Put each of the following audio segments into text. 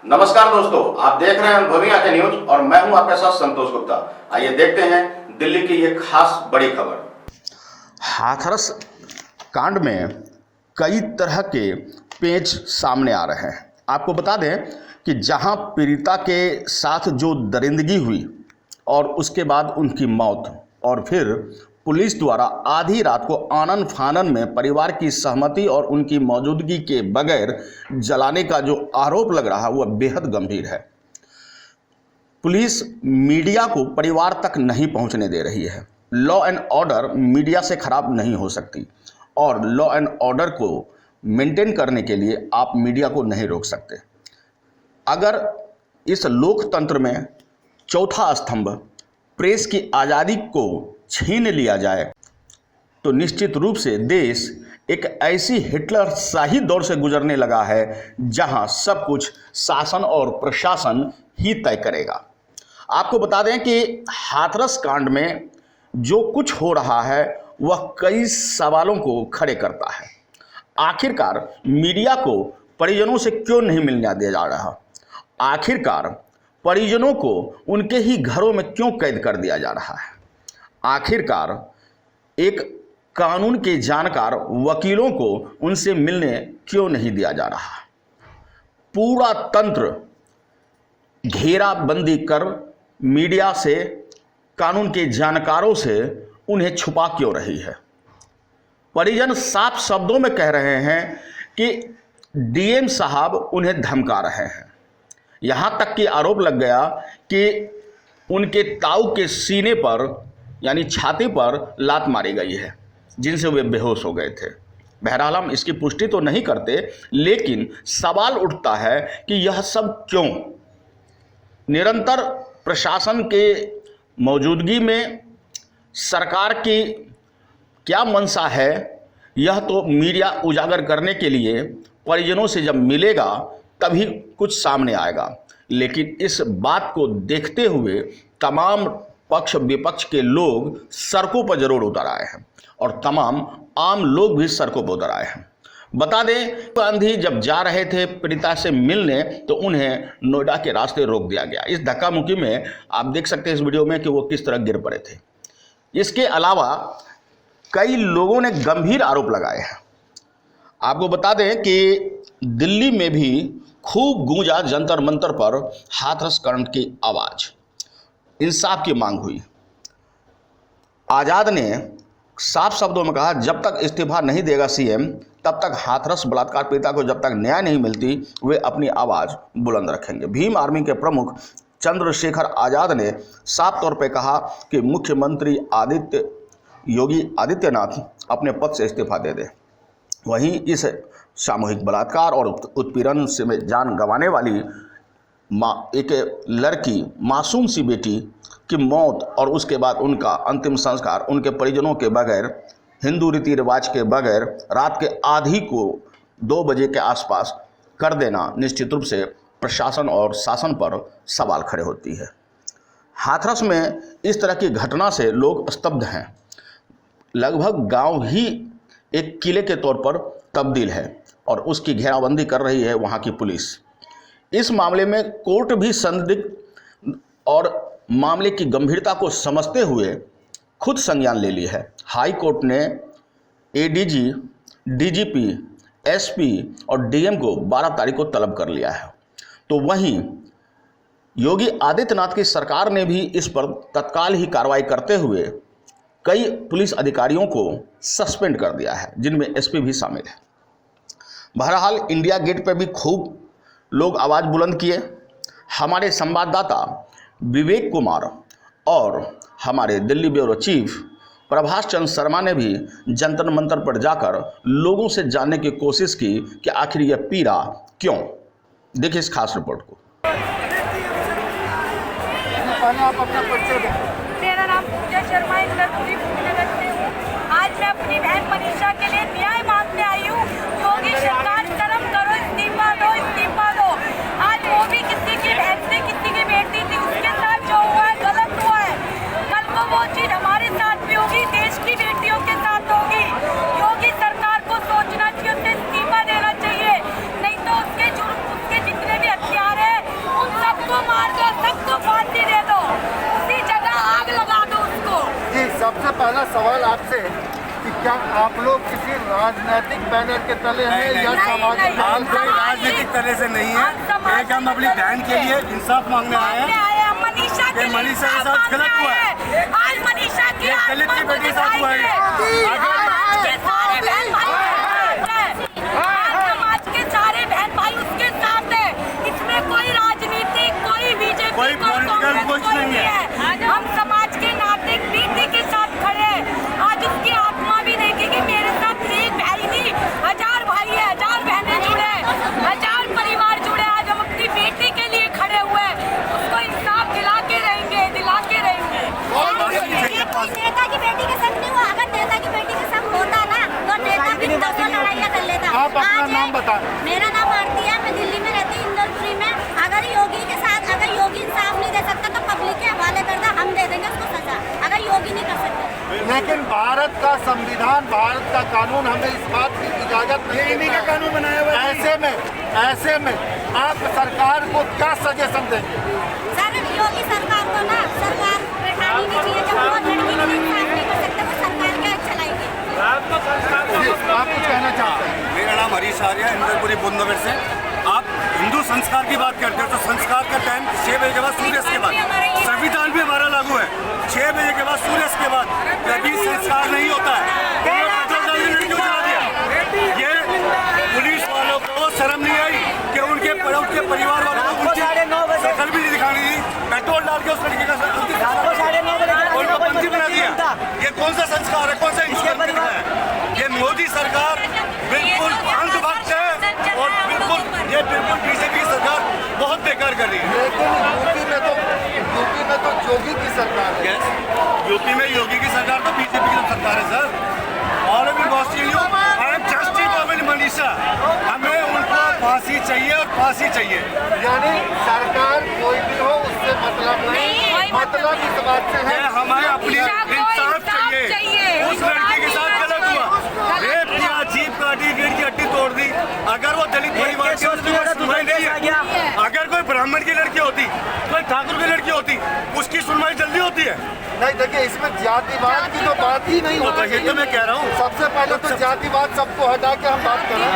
नमस्कार दोस्तों, आप देख रहे हैं अनुभवी आंखें न्यूज और मैं हूं आपके साथ संतोष गुप्ता। आइए देखते हैं दिल्ली की ये खास बड़ी खबर। हाथरस कांड में कई तरह के पेच सामने आ रहे हैं। आपको बता दें कि जहां पीड़िता के साथ जो दरिंदगी हुई और उसके बाद उनकी मौत और फिर पुलिस द्वारा आधी रात को आनन फानन में परिवार की सहमति और उनकी मौजूदगी के बगैर जलाने का जो आरोप लग रहा है वह बेहद गंभीर है। पुलिस मीडिया को परिवार तक नहीं पहुंचने दे रही है। लॉ एंड ऑर्डर मीडिया से खराब नहीं हो सकती और लॉ एंड ऑर्डर को मेंटेन करने के लिए आप मीडिया को नहीं रोक सकते। अगर इस लोकतंत्र में चौथा स्तंभ प्रेस की आज़ादी को छीन लिया जाए तो निश्चित रूप से देश एक ऐसी हिटलर शाही दौर से गुजरने लगा है जहां सब कुछ शासन और प्रशासन ही तय करेगा। आपको बता दें कि हाथरस कांड में जो कुछ हो रहा है वह कई सवालों को खड़े करता है। आखिरकार मीडिया को परिजनों से क्यों नहीं मिलने दिया जा रहा? आखिरकार परिजनों को उनके ही घरों में क्यों कैद कर दिया जा रहा है? आखिरकार एक कानून के जानकार वकीलों को उनसे मिलने क्यों नहीं दिया जा रहा? पूरा तंत्र घेराबंदी कर मीडिया से, कानून के जानकारों से उन्हें छुपा क्यों रही है? परिजन साफ शब्दों में कह रहे हैं कि डीएम साहब उन्हें धमका रहे हैं। यहाँ तक कि आरोप लग गया कि उनके ताऊ के सीने पर यानी छाती पर लात मारी गई है जिनसे वे बेहोश हो गए थे। बहरहाल हम इसकी पुष्टि तो नहीं करते, लेकिन सवाल उठता है कि यह सब क्यों? निरंतर प्रशासन के मौजूदगी में सरकार की क्या मंशा है, यह तो मीडिया उजागर करने के लिए परिजनों से जब मिलेगा तभी कुछ सामने आएगा। लेकिन इस बात को देखते हुए तमाम पक्ष विपक्ष के लोग सड़कों पर जरूर उतर आए हैं और तमाम आम लोग भी सड़कों पर उतर आए हैं। बता दें, गांधी जब जा रहे थे पीड़िता से मिलने तो उन्हें नोएडा के रास्ते रोक दिया गया। इस धक्का मुक्की में आप देख सकते हैं इस वीडियो में कि वो किस तरह गिर पड़े थे। इसके अलावा कई लोगों ने गंभीर आरोप लगाए हैं। आपको बता दें कि दिल्ली में भी खूब गूंजा जंतर मंतर पर हाथरस कांड की आवाज़, इंसाफ की मांग हुई। आज़ाद ने साफ शब्दों में कहा, जब तक इस्तीफा नहीं देगा सीएम तब तक हाथरस बलात्कार पीड़िता को जब तक न्याय नहीं मिलती वे अपनी आवाज़ बुलंद रखेंगे। भीम आर्मी के प्रमुख चंद्रशेखर आज़ाद ने साफ तौर पर कहा कि मुख्यमंत्री योगी आदित्यनाथ अपने पद से इस्तीफा दे दे। वहीं इस सामूहिक बलात्कार और उत्पीड़न से जान गंवाने वाली एक लड़की, मासूम सी बेटी की मौत और उसके बाद उनका अंतिम संस्कार उनके परिजनों के बगैर, हिंदू रीति रिवाज के बगैर रात के आधी को 2 बजे के आसपास कर देना निश्चित रूप से प्रशासन और शासन पर सवाल खड़े होती है। हाथरस में इस तरह की घटना से लोग स्तब्ध हैं। लगभग गांव ही एक किले के तौर पर तब्दील है और उसकी घेराबंदी कर रही है वहां की पुलिस। इस मामले में कोर्ट भी संदिग्ध और मामले की गंभीरता को समझते हुए खुद संज्ञान ले ली है। हाई कोर्ट ने एडीजी, डीजीपी, एसपी और डीएम को 12 तारीख को तलब कर लिया है। तो वहीं योगी आदित्यनाथ की सरकार ने भी इस पर तत्काल ही कार्रवाई करते हुए कई पुलिस अधिकारियों को सस्पेंड कर दिया है, जिनमें एसपी भी शामिल है। बहरहाल इंडिया गेट पर भी खूब लोग आवाज़ बुलंद किए। हमारे संवाददाता विवेक कुमार और हमारे दिल्ली ब्यूरो चीफ प्रभाष चंद्र शर्मा ने भी जंतर मंतर पर जाकर लोगों से जानने की कोशिश की कि आखिर यह पीड़ा क्यों। देखिए इस खास रिपोर्ट को। मेरा नाम पूजा शर्मा इंदरपुरी नगर से हूँ। आज मैं अपनी बहन मनीषा के लिए न्याय मांगने आई हूँ। योगी सरकार शर्म करो, इस्तीफा दो, इस्तीफा दो। आज वो भी किसी की बहन से, किसी की बेटी थी, उसके साथ जो हुआ है गलत हुआ है। कल को वो चीज हमारे साथ भी होगी, देश की बेटियों के साथ होगी। योगी सरकार को सोचना चाहिए, उसे इस्तीफा देना चाहिए, नहीं तो उसके जितने भी हथियार हैं पहला सवाल आपसे कि क्या आप लोग किसी राजनीतिक बैनर के तले हैं या नहीं, सामाजिक नहीं, बैनर हम कोई राजनीतिक तरह से नहीं है। एक हम अपनी बहन के लिए इंसाफ मांगने आए हैं। मनीषा ये मनीषा के साथ गलत हुआ है। आज मनीषा की ये दलित की बेटी के साथ हुआ है। समाज के सारे बहन भाई उसके साथ है। इसमें कोई राजनीति, कोई बीजेपी, कोई पॉलिटिकल कुछ नहीं है। हम समाज के नाते बेटी के साथ खड़े हैं। आज उसकी आत्मा भी देखेगी। मेरे साथ एक भाई नहीं, 1000 भाई है, 1000 बहनें जुड़े, 1000 परिवार जुड़े। आज हम अपनी बेटी के लिए खड़े हुए हैं। उसको इंसाफ दिला के रहेंगे। नेता की बेटी के साथ नहीं हुआ। अगर नेता की बेटी के साथ होता ना तो नेता भी 200 लड़ाइयाँ कर लेता। आप अपना नाम बताएं। मेरा नाम आरती है, मैं दिल्ली में रहती हूँ, इंदौरपुरी में। अगर योगी के साथ, अगर योगी इंसाफ नहीं दे सकता तो पब्लिक के हवाले कर दे, हम दे देंगे उसको सजा, अगर योगी नहीं कर सकते। लेकिन भारत का संविधान, भारत का कानून हमें इस बात की इजाजत नहीं इन्हीं का देता है। कानून बनाया हुआ है। ऐसे में आप सरकार को क्या सजेशन देंगे? सर, योगी सरकार को ना सरकार बैठानी नहीं चाहिए। जब वो लड़की के लिए इंसाफ नहीं कर सकते वो सरकार क्या चलाएगी? आप कुछ कहना चाहते हैं? मेरा नाम हरीश आर्य, इंदरपुरी बुंदनगर से। आप हिंदू संस्कार की बात करते हो तो संस्कार का टाइम 6 बजे के बाद सूर्यास्त के बाद, संविधान भी हमारा लागू है। 6 बजे के बाद सूर्यास्त के बाद कभी संस्कार नहीं होता है। क्यों जला दिया? ये पुलिस वालों को शर्म नहीं आई कि उनके परिवार वालों को शक्ल भी नहीं दिखानी थी। पेट्रोल डाल के उस लड़के का उनको बंदी बना दिया। ये कौन सा संस्कार है? कौन सा इंस्टीट्यूट है? ये मोदी सरकार बिल्कुल अंधभक्त है और बिल्कुल बीजेपी की सरकार बहुत बेकार कर रही है। लेकिन यूपी में तो योगी की सरकार है। यूपी में योगी की सरकार तो बीजेपी की सरकार है सर। और जस्टिस मनीषा, हमें उनको फांसी चाहिए और फांसी चाहिए। यानी सरकार कोई भी हो उससे मतलब नहीं, मतलब इस बात से है हमें अपनी इंसाफ चाहिए। उस लड़की के साथ गलत हुआ, रेप किया, जीप काटी, रीढ़ की हड्डी तोड़ दी। अगर वो दलित परिवार की उसकी कोई सुनवाई नहीं है। अगर कोई ब्राह्मण की लड़की होती, कोई ठाकुर की लड़की होती, उसकी सुनवाई जल्दी होती है। नहीं। देखिए, इसमें जातिवाद की तो बात ही नहीं होती। ये तो मैं कह रहा हूँ। सबसे पहले तो जातिवाद सबको हटा के हम बात करें।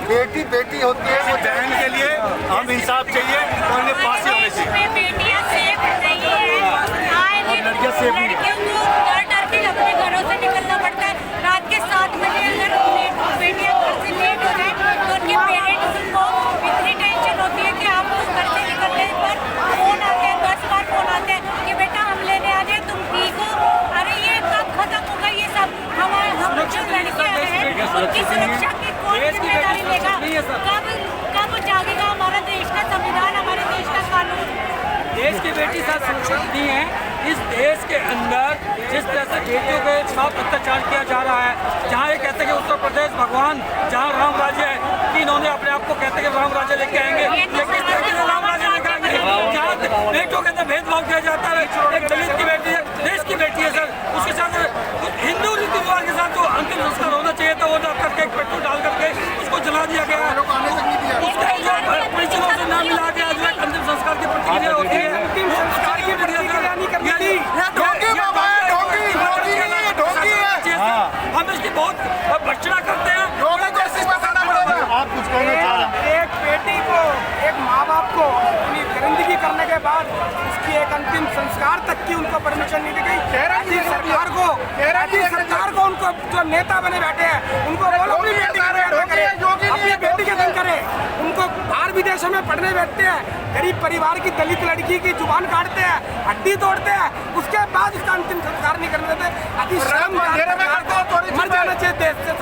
बेटी बेटी होती है, वो बहन के लिए हम इंसाफ चाहिए और उन्हें फांसी होनी चाहिए। बेटियां सेफ नहीं है। लड़कियां सेफ नहीं है। लड़कियों को डर डर के अपने घरों से निकलना पड़ता है। रात के 7 बजे अगर बेटियां घर से लेट हो जाए तो उनके पेरेंट्स को इतनी टेंशन होती है कि आपको घर से निकलने पर फोन आते हैं, 10 बार फोन आते हैं कि बेटा हम लेने आ जाए, तुम ठीक हो? अरे ये कब खत्म होगा ये सब? हम जो लड़कियां हैं उनकी सुरक्षा की कौन जिम्मेदारी लेगा? कब जागेगा हमारा देश का संविधान, हमारे देश का कानून? देश की बेटी साथ सुरक्षित नहीं है। इस देश के अंदर जिस तरह से बेटियों के साथ अत्याचार किया जा रहा है, जहाँ ये कहते हैं कि उत्तर प्रदेश भगवान, जहाँ राम राज्य है, कि इन्होंने अपने आप को कहते हैं कि राम राज्य लेके आएंगे, लेकिन इस तरीके से राम राज्य लेके आएंगे जहाँ बेटियों के अंदर भेदभाव किया जाता है। एक दलित की बेटी है, देश की बेटी है सर, उसके साथ हिंदू रीति रिवाज के साथ जो अंतिम संस्कार होना चाहिए था वो डाल करके एक पेट्रोल डाल करके उसको जला दिया गया है। उसके जो परिचयों से नाम मिला के आज एक अंतिम संस्कार की प्रक्रिया होती है। अंतिम संस्कार की प्रक्रिया हम इसकी बहुत भर्त्सना करते हैं। आप कुछ कहना चाह रहे हैं? एक बेटी को, एक माँ बाप को अपनी दरिंदगी करने के बाद उसकी एक अंतिम संस्कार तक की उनको परमिशन नहीं दी गई। राज्य सरकार को उनको जो नेता बने बैठे हैं उनको बोलो अपनी बेटी के धन करे। उनको बाहर विदेशों में पढ़ने बैठते हैं, गरीब परिवार की दलित लड़की की जुबान काटते हैं, हड्डी तोड़ते हैं, उसके बाद उसका अंतिम संस्कार नहीं करने देते। अति शर्म, मर जाना चाहिए देश से।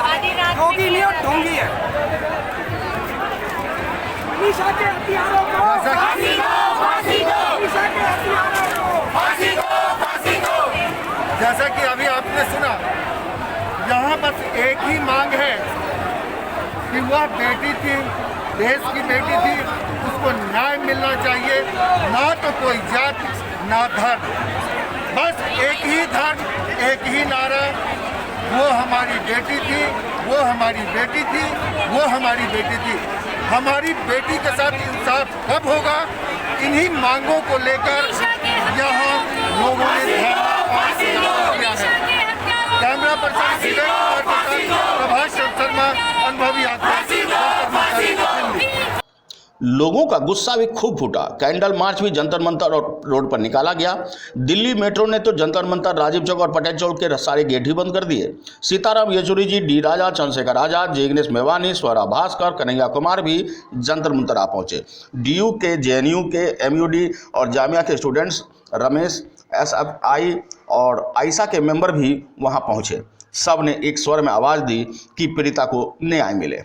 योगी नहीं और ढोंगी है। मनीषा के हथियारों को फांसी दो, फांसी दो। मनीषा के हथियारों को फांसी दो, फांसी दो। जैसा कि अभी आपने सुना, यहाँ बस एक ही मांग है कि वह बेटी थी, देश की बेटी थी, उसको न्याय मिलना चाहिए। ना तो कोई जात, ना धर्म, बस एक ही धर्म, एक ही नारा, वो हमारी बेटी थी, वो हमारी बेटी थी, वो हमारी बेटी थी। हमारी बेटी के साथ इंसाफ कब होगा? इन्हीं मांगों को लेकर यहाँ लोगों ने धरना और प्रदर्शन किया है। कैमरा पर्सन विजय कुमार के साथ प्रभाष शर्मा, अनुभवी आत्मा। लोगों का गुस्सा भी खूब फूटा। कैंडल मार्च भी जंतर मंतर और रोड पर निकाला गया। दिल्ली मेट्रो ने तो जंतर मंतर, राजीव चौक और पटेल चौक के सारे गेट ही बंद कर दिए। सीताराम येचुरी जी, डी राजा, चंद्रशेखर आजाद, जिग्नेश मेवानी, स्वरा भास्कर, कन्हैया कुमार भी जंतर मंतर आ पहुंचे। DU के, JNU के, MUD और जामिया के स्टूडेंट्स, रमेश, SFI और आयशा के मेंबर भी वहां पहुंचे। सब ने एक स्वर में आवाज दी कि पीड़िता को न्याय मिले।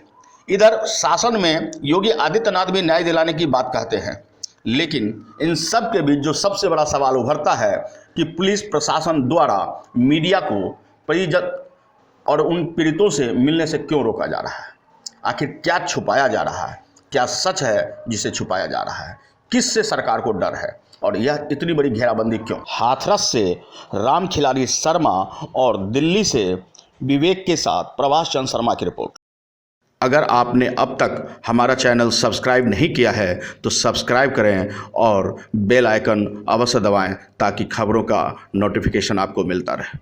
इधर शासन में योगी आदित्यनाथ भी न्याय दिलाने की बात कहते हैं, लेकिन इन सब के बीच जो सबसे बड़ा सवाल उभरता है कि पुलिस प्रशासन द्वारा मीडिया को परिजन और उन पीड़ितों से मिलने से क्यों रोका जा रहा है। आखिर क्या छुपाया जा रहा है? क्या सच है जिसे छुपाया जा रहा है? किससे सरकार को डर है और यह इतनी बड़ी घेराबंदी क्यों? हाथरस से राम खिलाड़ी शर्मा और दिल्ली से विवेक के साथ प्रभाष चंद्र शर्मा की रिपोर्ट। अगर आपने अब तक हमारा चैनल सब्सक्राइब नहीं किया है तो सब्सक्राइब करें और बेल आइकन अवश्य दबाएं ताकि खबरों का नोटिफिकेशन आपको मिलता रहे।